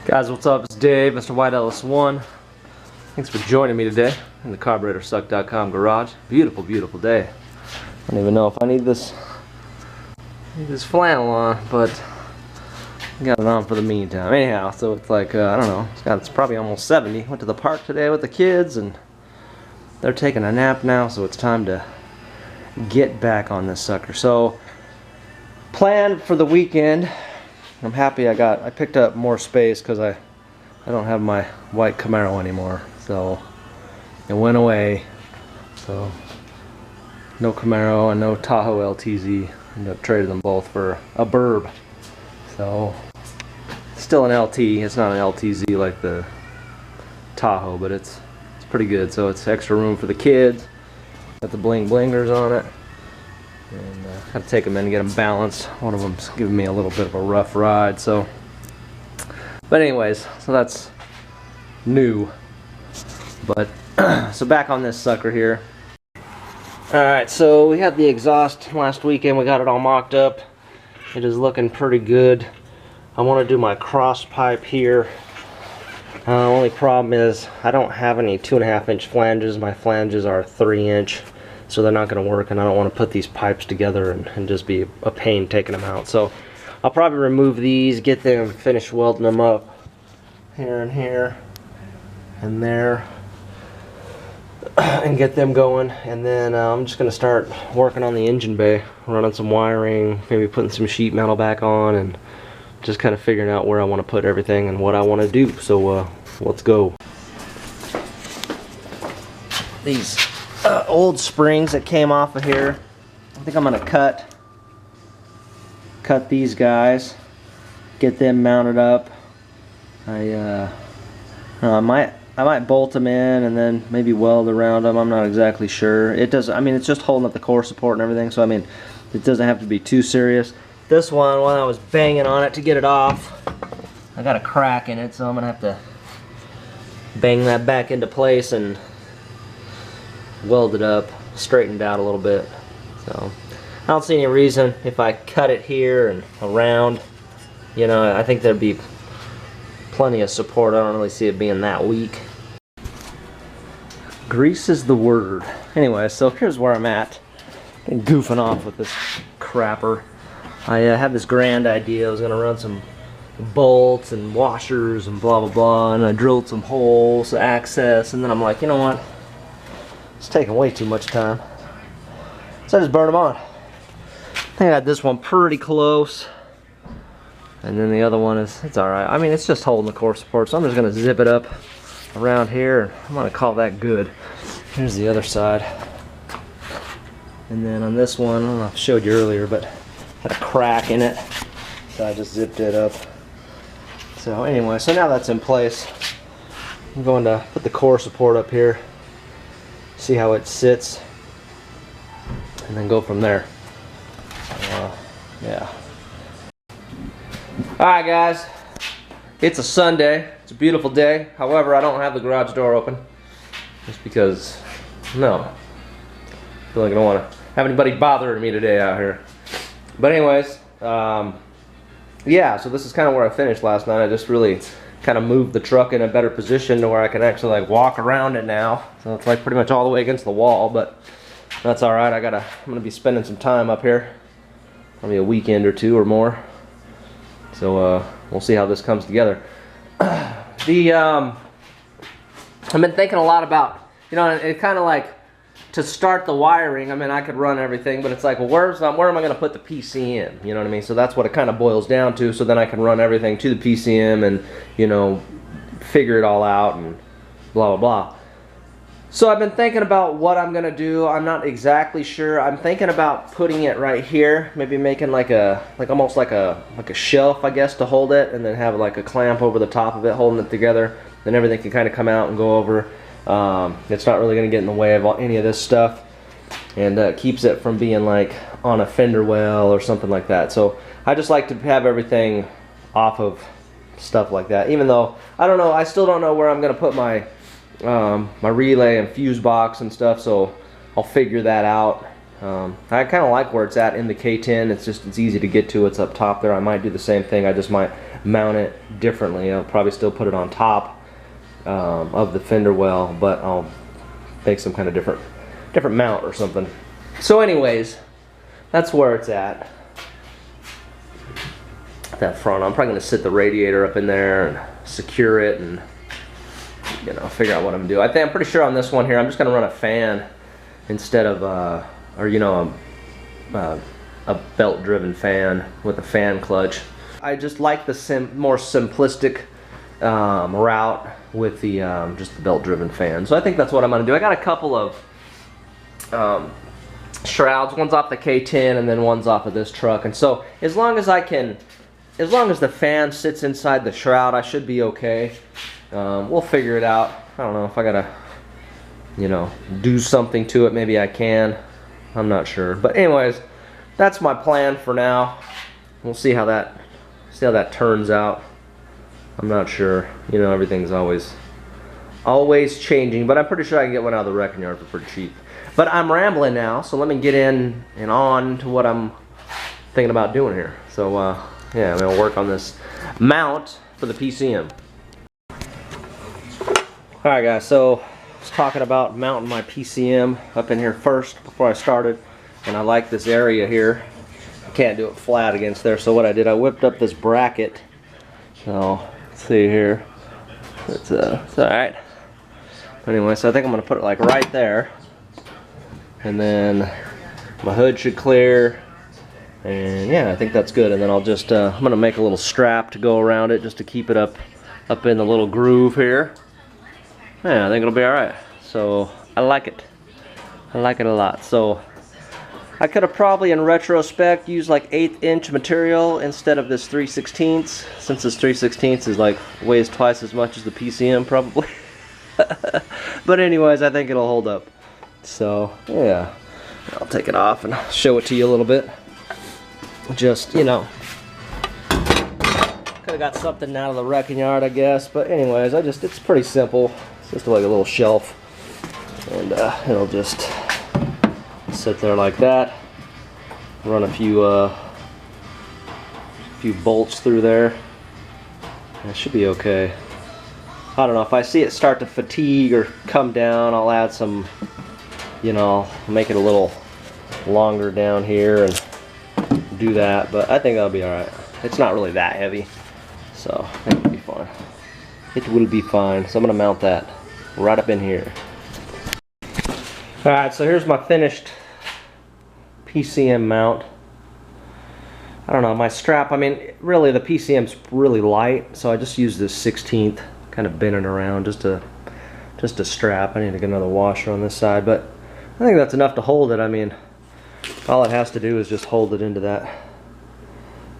Guys, what's up? It's Dave, Mr. White Ellis1. Thanks for joining me today in the carburetorsuck.com garage. Beautiful, beautiful day. I don't even know if I need this flannel on, but I got it on for the meantime. Anyhow, so it's like, I don't know, it's probably almost 70. Went to the park today with the kids, and they're taking a nap now, so it's time to get back on this sucker. So, plan for the weekend. I'm happy I picked up more space because I don't have my white Camaro anymore, so it went away. So no Camaro and no Tahoe LTZ. Ended up trading them both for a Burb. So still an LT. It's not an LTZ like the Tahoe, but it's pretty good. So it's extra room for the kids. Got the bling blingers on it. And got to take them in and get them balanced. One of them's giving me a little bit of a rough ride, so. But anyways, so that's new. But so back on this sucker here. All right, so we had the exhaust last weekend. We got it all mocked up. It is looking pretty good. I want to do my cross pipe here. Only problem is I don't have any 2.5-inch flanges. My flanges are 3-inch. So they're not going to work, and I don't want to put these pipes together and just be a pain taking them out. So I'll probably remove these, get them, finish welding them up here and here and there, and get them going. And then I'm just going to start working on the engine bay, running some wiring, maybe putting some sheet metal back on, and just kind of figuring out where I want to put everything and what I want to do. So let's go. These old springs that came off of here, I think I'm gonna cut these guys, get them mounted up. I might bolt them in and then maybe weld around them. I'm not exactly sure. It does. I mean, it's just holding up the core support and everything. So I mean, it doesn't have to be too serious. This one, when I was banging on it to get it off, I got a crack in it, so I'm gonna have to bang that back into place and weld it up, straightened out a little bit. So I don't see any reason if I cut it here and around, you know, I think there'd be plenty of support. I don't really see it being that weak. Grease is the word. Anyway, so here's where I'm at. Been goofing off with this crapper. I had this grand idea. I was gonna run some bolts and washers and blah blah blah, and I drilled some holes, access, and then I'm like, you know what? It's taking way too much time. So I just burned them on. I think I got this one pretty close. And then the other one it's alright. I mean, it's just holding the core support. So I'm just going to zip it up around here. I'm going to call that good. Here's the other side. And then on this one, I don't know if I showed you earlier, but had a crack in it. So I just zipped it up. So anyway, so now that's in place. I'm going to put the core support up here. See how it sits, and then go from there. Yeah. Alright guys, it's a Sunday. It's a beautiful day. However, I don't have the garage door open. Just because, no. I feel like I don't want to have anybody bothering me today out here. But anyways, yeah, so this is kind of where I finished last night. I just really kind of moved the truck in a better position to where I can actually like walk around it now. So it's like pretty much all the way against the wall, but that's all right. I'm gonna be spending some time up here, probably a weekend or two or more. So we'll see how this comes together. I've been thinking a lot about, you know, it kind of like to start the wiring. I mean, I could run everything, but it's like, well, where am I going to put the PCM? You know what I mean? So that's what it kind of boils down to. So then I can run everything to the PCM and, you know, figure it all out and blah, blah, blah. So I've been thinking about what I'm going to do. I'm not exactly sure. I'm thinking about putting it right here, maybe making like almost like a shelf, I guess, to hold it, and then have like a clamp over the top of it, holding it together. Then everything can kind of come out and go over. It's not really going to get in the way of any of this stuff, and keeps it from being like on a fender well or something like that. So I just like to have everything off of stuff like that, even though I don't know, I still don't know where I'm going to put my my relay and fuse box and stuff, so I'll figure that out I kind of like where it's at in the K10. It's easy to get to. It's up top there. I might do the same thing. I just might mount it differently. I'll probably still put it on top of the fender well, but I'll make some kind of different mount or something. So anyways, that's where it's at. That front, I'm probably going to sit the radiator up in there and secure it and, you know, figure out what I'm doing. I'm pretty sure on this one here, I'm just going to run a fan instead of, or you know, a belt-driven fan with a fan clutch. I just like the more simplistic route with the just the belt-driven fan. So I think that's what I'm going to do. I got a couple of shrouds. One's off the K10 and then one's off of this truck. And so as long as the fan sits inside the shroud, I should be okay. We'll figure it out. I don't know if I gotta, you know, do something to it. Maybe I can. I'm not sure. But anyways, that's my plan for now. We'll see how that turns out. I'm not sure. You know, everything's always changing. But I'm pretty sure I can get one out of the wrecking yard for pretty cheap. But I'm rambling now, so let me get in and on to what I'm thinking about doing here. So yeah, I'm gonna work on this mount for the PCM. Alright guys, so I was talking about mounting my PCM up in here first before I started, and I like this area here. I can't do it flat against there, so what I did, I whipped up this bracket. So let's see here. It's alright. Anyway, so I think I'm gonna put it like right there, and then my hood should clear. And yeah, I think that's good. And then I'll just, I'm gonna make a little strap to go around it just to keep it up in the little groove here. Yeah, I think it'll be all right. So I like it. I like it a lot. So I could have probably, in retrospect, used like 1/8 inch material instead of this 3/16, since this 3/16 is like weighs twice as much as the PCM probably. But anyways, I think it'll hold up. So yeah, I'll take it off and show it to you a little bit. Just, you know, could have got something out of the wrecking yard, I guess. But anyways, it's pretty simple. It's just like a little shelf, and it'll just sit there like that. Run a few bolts through there. It should be okay. I don't know, if I see it start to fatigue or come down, I'll add some, you know, make it a little longer down here and do that, but I think that'll be alright. It's not really that heavy, so I think it'll be fine. It will be fine. So I'm going to mount that right up in here. Alright, so here's my finished PCM mount. I don't know, my strap, I mean, really the PCM's really light, so I just use this 16th, kind of bend it around just a strap. I need to get another washer on this side, but I think that's enough to hold it. I mean, all it has to do is just hold it into that,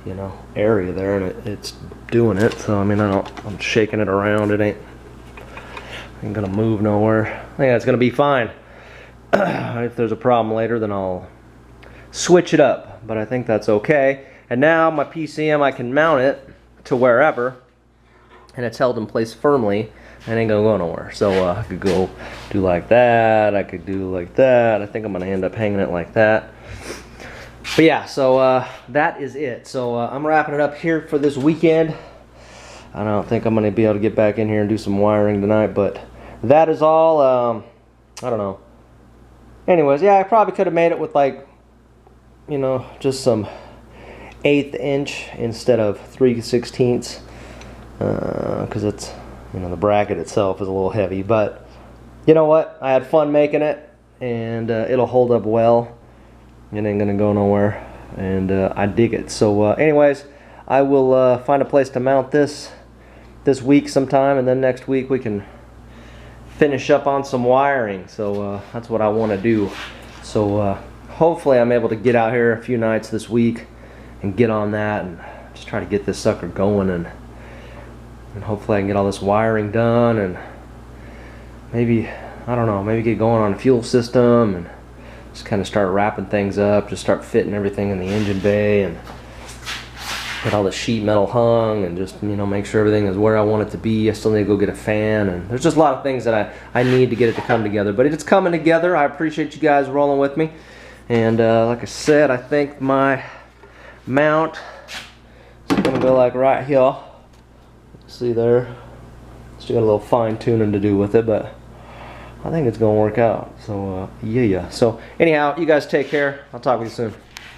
you know, area there, and it's doing it. So I mean, I'm shaking it around. It ain't gonna move nowhere. I think that's gonna be fine. If there's a problem later, then I'll switch it up. But I think that's okay. And now my PCM, I can mount it to wherever, and it's held in place firmly. It ain't gonna go nowhere. So I could go do like that. I could do like that. I think I'm gonna end up hanging it like that. But yeah, so that is it. So I'm wrapping it up here for this weekend. I don't think I'm gonna be able to get back in here and do some wiring tonight, but that is all. I don't know. Anyways, yeah, I probably could have made it with, like, you know, just some 1/8 inch instead of 3/16, because it's, you know, the bracket itself is a little heavy. But you know what? I had fun making it, and it'll hold up well. It ain't gonna go nowhere, and I dig it. So anyways, I will find a place to mount this week sometime, and then next week we can finish up on some wiring. So that's what I want to do. So hopefully I'm able to get out here a few nights this week and get on that and just try to get this sucker going, and hopefully I can get all this wiring done, and maybe, I don't know, maybe get going on a fuel system and just kind of start wrapping things up, just start fitting everything in the engine bay and get all the sheet metal hung, and just, you know, make sure everything is where I want it to be. I still need to go get a fan, and there's just a lot of things that I need to get it to come together, but it's coming together. I appreciate you guys rolling with me, And like I said, I think my mount is gonna go like right here. See there? Still got a little fine tuning to do with it, but I think it's gonna work out. So yeah. So anyhow, you guys take care. I'll talk with you soon.